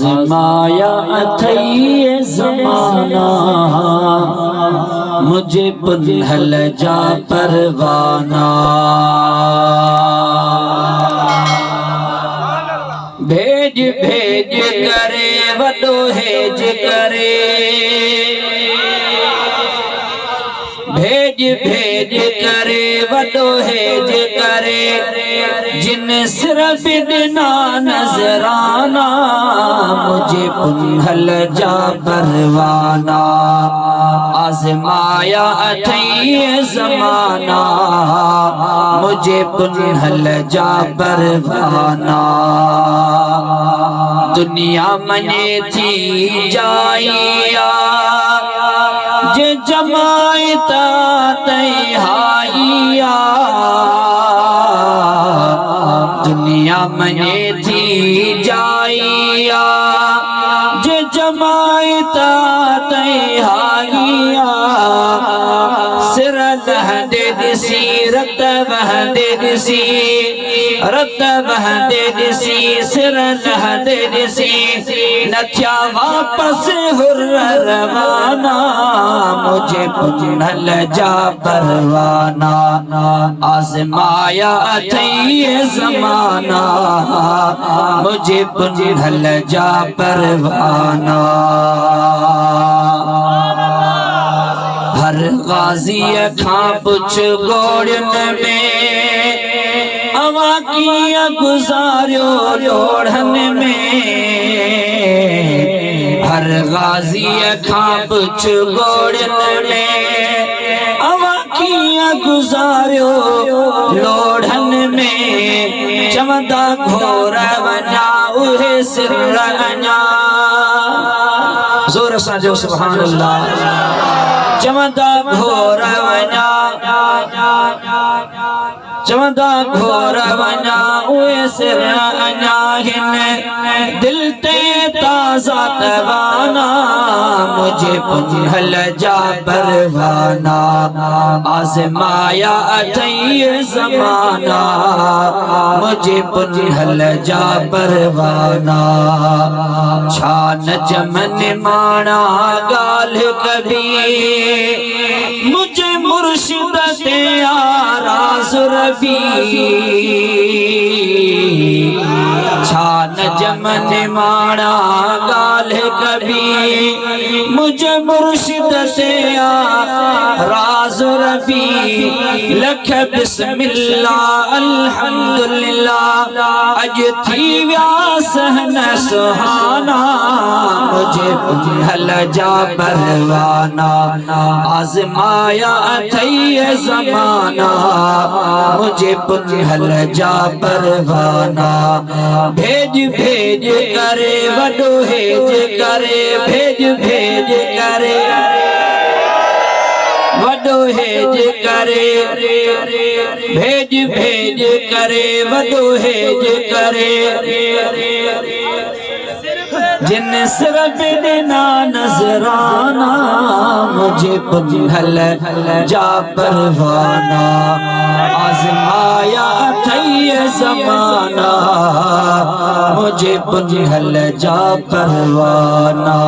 आजमाया अथई ज़माना मुझे पुन्हल जा परवाना। भेज भेज करे वॾो हेज करे, भेज भेज करे वॾो हेज करे, जिन सिर्फ ॾिना नज़राना मुझे पुन्हल जा परवाना। आज़माया अथई ज़माना मुझे पुन्हल जा परवाना। दुनिया मने थी जाइया जे जमायता तैहाइया, दुनिया मने थी जाइया जे जमायता तैहाइया। सिर लहंदे दिसी रत वहंदे दिसी, रत वहंदे दिसी सिर लहंदे दिसी, नथिया वापस हुर रवाना मुझे पुन्हल जा परवाना। आज़माया अथई ज़माना मुझे पुन्हल जा परवाना। हर गाज़ी खां पुछ गोड़ियुन में अवा किया गुज़ारियो लोढ़न में। हर गाज़ी खां पुछ गोड़ियुन में अवा किया गुज़ारियो लोढ़न में। चवंदा घोर वञा उहे सिर अञा, ज़ोर सां जो सुभान अल्लाह। चवंदा घोर वञा, चवंदा घोर वञा उहे सिर अञा हिन, दिल ते ताज़ा तवाना मुझे पुन्हल जा परवाना। आज़माया अथई ज़माना मुझे पुन्हल जा परवाना। छा न जमन माना गाल कभी मुझे मुर्शिद ते आराज़ रबी। छा न जमन माना गाल कभी मुझे मुर्शिद से आराज़ रबी। लख बिस्मिल्लाह अल्हम्दुलिल्लाह अज थी व्या सहन सुहाना मुझे पुन्हल जा परवाना। आज़माया अथई ज़माना मुझे पुन्हल जा परवाना। भेज भेज करे वॾो हेज करे, भेज भेज करे वॾो हेज करे, भेज भेज करे वॾो हेज करे, जिन सिर्फ ॾिना नज़राना मुझे पुन्हल जा परवाना। आज़माया अथई ज़माना मुझे पुन्हल जा परवाना।